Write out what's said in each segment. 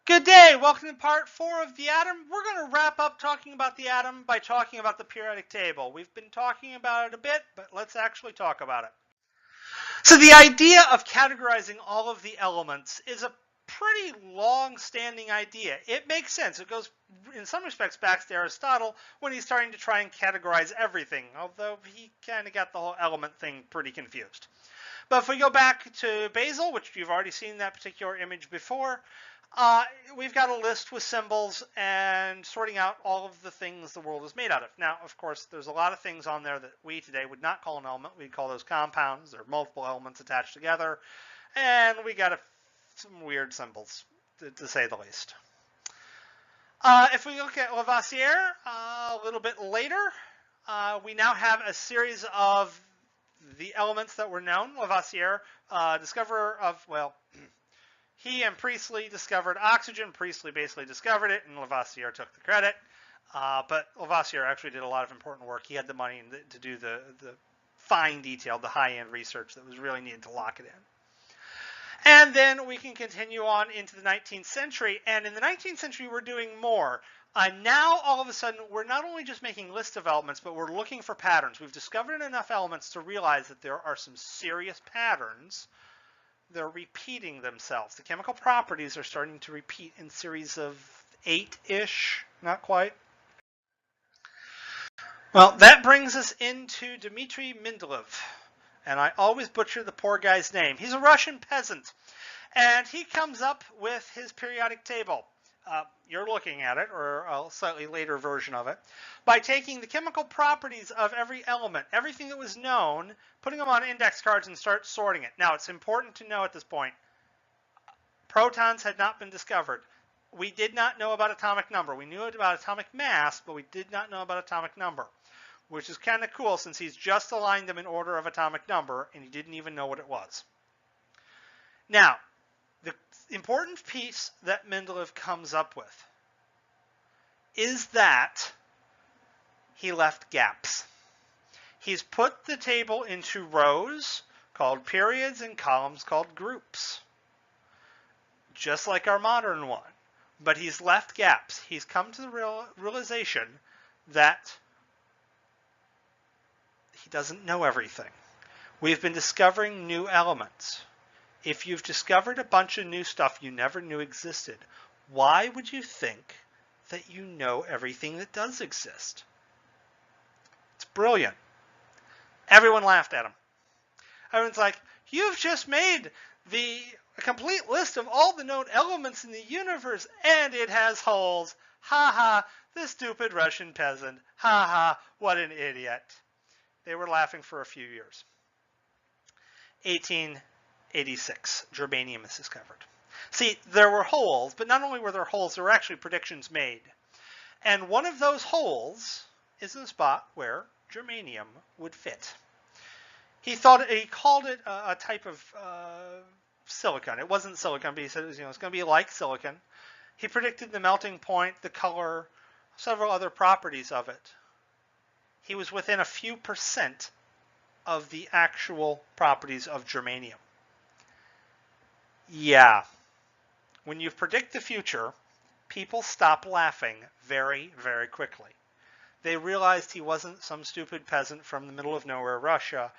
Good day. Welcome to part 4 of the atom. We're going to wrap up talking about the atom by talking about the periodic table. We've been talking about it a bit, but let's actually talk about it. So the idea of categorizing all of the elements is a pretty long-standing idea. It makes sense. It goes, in some respects, back to Aristotle when he's starting to try and categorize everything, although he kind of got the whole element thing pretty confused. But if we go back to Basil, which you've already seen that particular image before, we've got a list with symbols and sorting out all of the things the world is made out of. Now, of course, there's a lot of things on there that we today would not call an element. We'd call those compounds. There are multiple elements attached together. And we got some weird symbols, to say the least. If we look at Lavoisier a little bit later, we now have a series of the elements that were known. Lavoisier, discoverer of, well, he and Priestley discovered oxygen. Priestley basically discovered it, and Lavoisier took the credit. But Lavoisier actually did a lot of important work. He had the money to do the fine detail, the high-end research that was really needed to lock it in. And then we can continue on into the 19th century. And in the 19th century, we're doing more. Now, all of a sudden, we're not only just making lists of elements, but we're looking for patterns. We've discovered enough elements to realize that there are some serious patterns. They're repeating themselves. The chemical properties are starting to repeat in series of 8-ish, not quite. Well, that brings us into Dmitry Mendeleev. And I always butcher the poor guy's name. He's a Russian peasant. And he comes up with his periodic table. You're looking at it, or a slightly later version of it, by taking the chemical properties of every element, everything that was known, putting them on index cards and start sorting it. Now, it's important to know at this point, protons had not been discovered. We did not know about atomic number. We knew about atomic mass, but we did not know about atomic number, which is kind of cool since he's just aligned them in order of atomic number, and he didn't even know what it was. Now, the important piece that Mendeleev comes up with is that he left gaps. He's put the table into rows called periods and columns called groups, just like our modern one. But he's left gaps. He's come to the realization that he doesn't know everything. We've been discovering new elements. If you've discovered a bunch of new stuff you never knew existed, why would you think that you know everything that does exist? It's brilliant. Everyone laughed at him. Everyone's like, you've just made a complete list of all the known elements in the universe, and it has holes. Ha ha, the stupid Russian peasant. Ha ha, what an idiot. They were laughing for a few years. 1886, germanium is discovered. See, there were holes, but not only were there holes, there were actually predictions made. And one of those holes is the spot where germanium would fit. He called it a type of silicon. It wasn't silicon, but he said it's going to be like silicon. He predicted the melting point, the color, several other properties of it. He was within a few percent of the actual properties of germanium. Yeah, when you predict the future, people stop laughing very, very quickly. They realized he wasn't some stupid peasant from the middle of nowhere, Russia,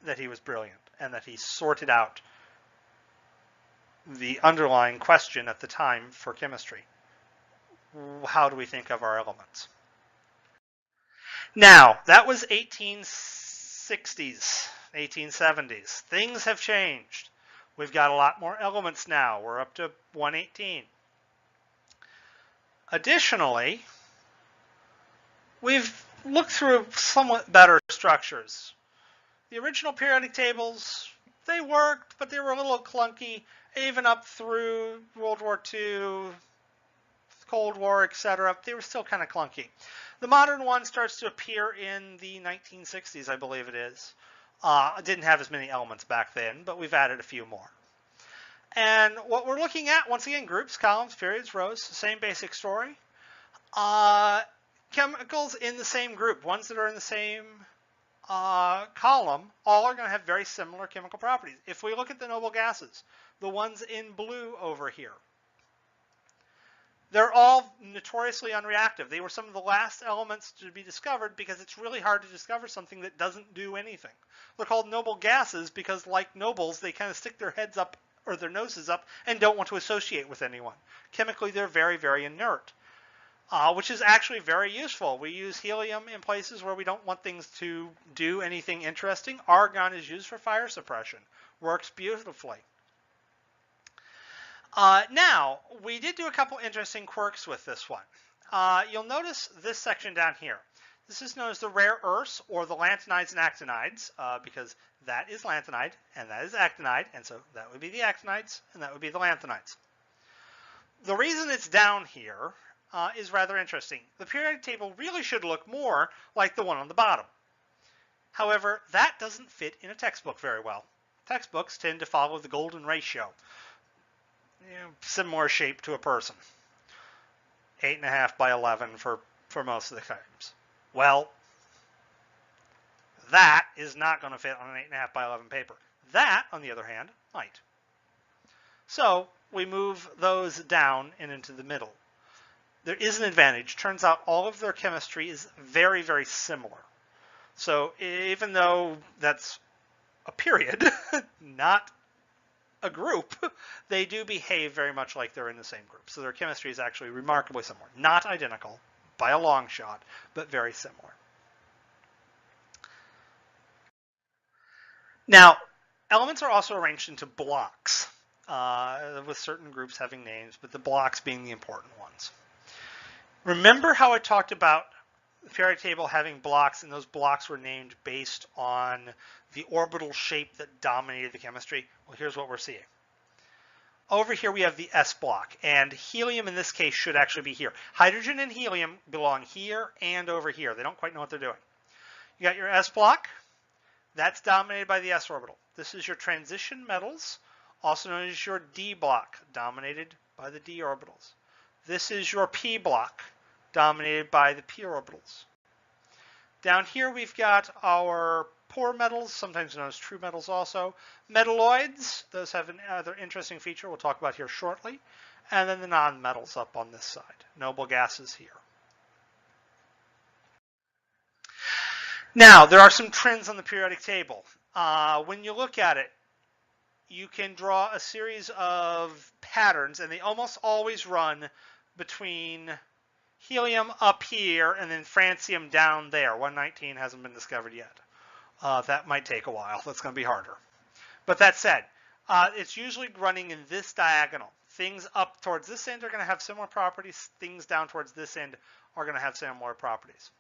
that he was brilliant, and that he sorted out the underlying question at the time for chemistry. How do we think of our elements? Now, that was 1860s, 1870s. Things have changed. We've got a lot more elements now. We're up to 118. Additionally, we've looked through somewhat better structures. The original periodic tables, they worked, but they were a little clunky, even up through World War II, Cold War, etc. They were still kind of clunky. The modern one starts to appear in the 1960s, I believe it is. It didn't have as many elements back then, but we've added a few more. And what we're looking at, once again, groups, columns, periods, rows, same basic story. Chemicals in the same group, ones that are in the same column, all are going to have very similar chemical properties. If we look at the noble gases, the ones in blue over here, They're all notoriously unreactive. They were some of the last elements to be discovered because it's really hard to discover something that doesn't do anything. They're called noble gases because, like nobles, they kind of stick their heads up or their noses up and don't want to associate with anyone. Chemically, they're very, very inert, which is actually very useful. We use helium in places where we don't want things to do anything interesting. Argon is used for fire suppression. Works beautifully. Now, we did do a couple interesting quirks with this one. You'll notice this section down here. This is known as the rare earths, or the lanthanides and actinides, because that is lanthanide and that is actinide, and so that would be the actinides and that would be the lanthanides. The reason it's down here is rather interesting. The periodic table really should look more like the one on the bottom. However, that doesn't fit in a textbook very well. Textbooks tend to follow the golden ratio. Similar shape to a person. 8.5 by 11 for most of the times. Well, that is not going to fit on an 8.5 by 11 paper. That, on the other hand, might. So we move those down and into the middle. There is an advantage. Turns out all of their chemistry is very, very similar. So even though that's a period, not a group, they do behave very much like they're in the same group. So their chemistry is actually remarkably similar. Not identical by a long shot, but very similar. Now, elements are also arranged into blocks, with certain groups having names, but the blocks being the important ones. Remember how I talked about the periodic table having blocks, and those blocks were named based on the orbital shape that dominated the chemistry? Well, here's what we're seeing. Over here we have the S block, and helium in this case should actually be here. Hydrogen and helium belong here and over here. They don't quite know what they're doing. You got your S block. That's dominated by the S orbital. This is your transition metals, also known as your D block, dominated by the D orbitals. This is your P block, dominated by the P orbitals. Down here we've got our poor metals, sometimes known as true metals also. Metalloids, those have another interesting feature we'll talk about here shortly. And then the non-metals up on this side, noble gases here. Now, there are some trends on the periodic table. When you look at it, you can draw a series of patterns, and they almost always run between helium up here and then francium down there. 119 hasn't been discovered yet. That might take a while. That's going to be harder. But that said, it's usually running in this diagonal. Things up towards this end are going to have similar properties. Things down towards this end are going to have similar properties.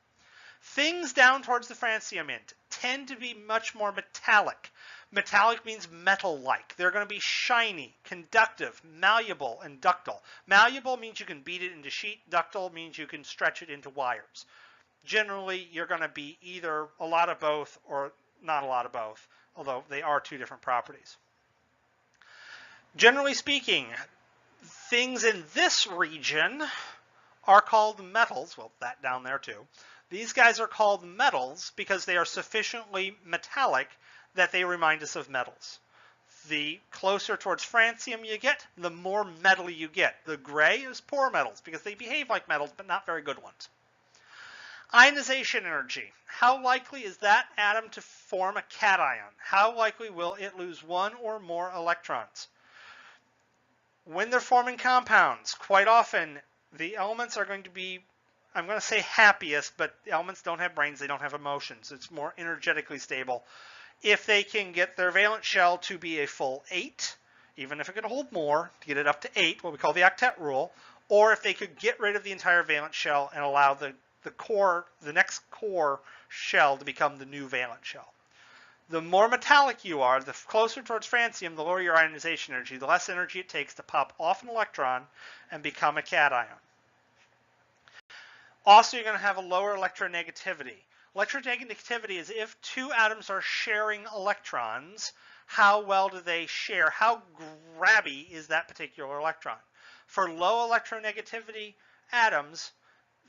Things down towards the francium end tend to be much more metallic. Metallic means metal-like. They're going to be shiny, conductive, malleable, and ductile. Malleable means you can beat it into sheet. Ductile means you can stretch it into wires. Generally, you're going to be either a lot of both or not a lot of both, although they are two different properties. Generally speaking, things in this region are called metals. Well, that down there too. These guys are called metals because they are sufficiently metallic that they remind us of metals. The closer towards francium you get, the more metally you get. The gray is poor metals because they behave like metals, but not very good ones. Ionization energy. How likely is that atom to form a cation? How likely will it lose one or more electrons? When they're forming compounds, quite often the elements are going to be, I'm going to say happiest, but the elements don't have brains, they don't have emotions. It's more energetically stable. If they can get their valence shell to be a full 8, even if it could hold more, to get it up to 8, what we call the octet rule, or if they could get rid of the entire valence shell and allow the next core shell to become the new valence shell. The more metallic you are, the closer towards francium, the lower your ionization energy, the less energy it takes to pop off an electron and become a cation. Also, you're going to have a lower electronegativity. Electronegativity is if two atoms are sharing electrons, how well do they share? How grabby is that particular electron? For low electronegativity atoms,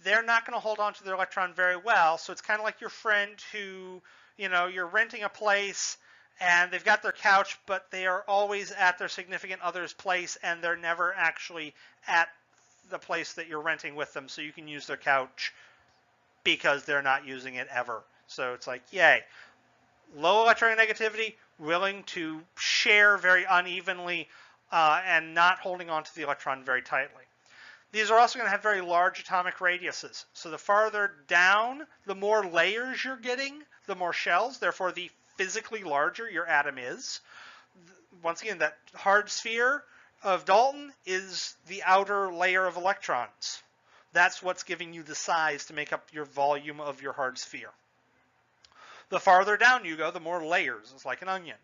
they're not going to hold on to their electron very well. So it's kind of like your friend who, you're renting a place and they've got their couch, but they are always at their significant other's place and they're never actually at the place that you're renting with them so you can use their couch because they're not using it ever. So it's like, yay. Low electronegativity, willing to share very unevenly and not holding onto the electron very tightly. These are also going to have very large atomic radiuses. So the farther down, the more layers you're getting, the more shells. Therefore, the physically larger your atom is. Once again, that hard sphere of Dalton is the outer layer of electrons. That's what's giving you the size to make up your volume of your hard sphere. The farther down you go, the more layers. It's like an onion.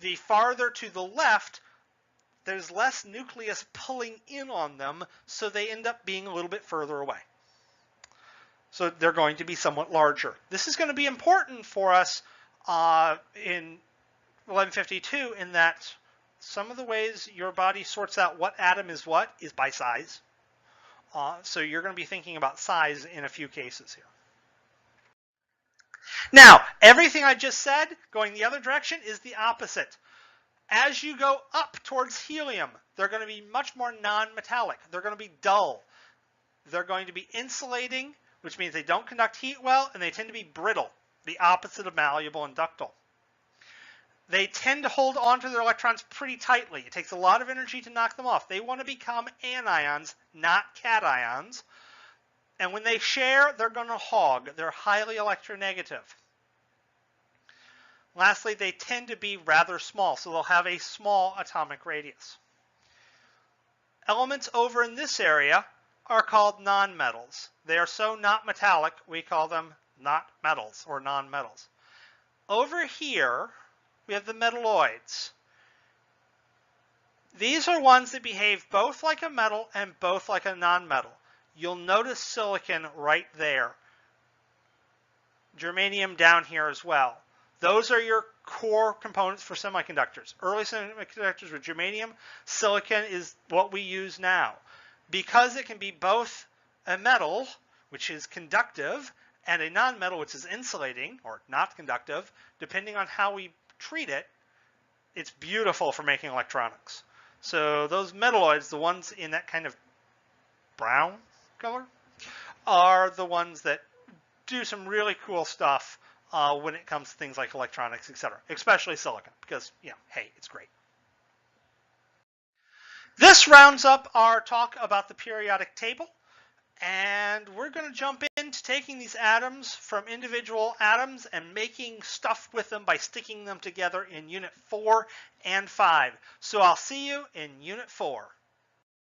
The farther to the left, there's less nucleus pulling in on them, so they end up being a little bit further away. So they're going to be somewhat larger. This is going to be important for us in 1152 in that some of the ways your body sorts out what atom is what is by size. So you're going to be thinking about size in a few cases here. Now, everything I just said going the other direction is the opposite. As you go up towards helium, they're going to be much more non-metallic. They're going to be dull. They're going to be insulating, which means they don't conduct heat well, and they tend to be brittle, the opposite of malleable and ductile. They tend to hold onto their electrons pretty tightly. It takes a lot of energy to knock them off. They want to become anions, not cations. And when they share, they're going to hog. They're highly electronegative. Lastly, they tend to be rather small, so they'll have a small atomic radius. Elements over in this area are called nonmetals. They are so not metallic, we call them not metals or nonmetals. Over here, we have the metalloids. These are ones that behave both like a metal and both like a nonmetal. You'll notice silicon right there. Germanium down here as well. Those are your core components for semiconductors. Early semiconductors were germanium. Silicon is what we use now. Because it can be both a metal, which is conductive, and a nonmetal, which is insulating, or not conductive, depending on how we treat it, it's beautiful for making electronics. So those metalloids, the ones in that kind of brown color, are the ones that do some really cool stuff when it comes to things like electronics, etc., especially silicon, because, hey, it's great. This rounds up our talk about the periodic table, and we're going to jump into taking these atoms from individual atoms and making stuff with them by sticking them together in Unit 4 and 5. So I'll see you in Unit 4.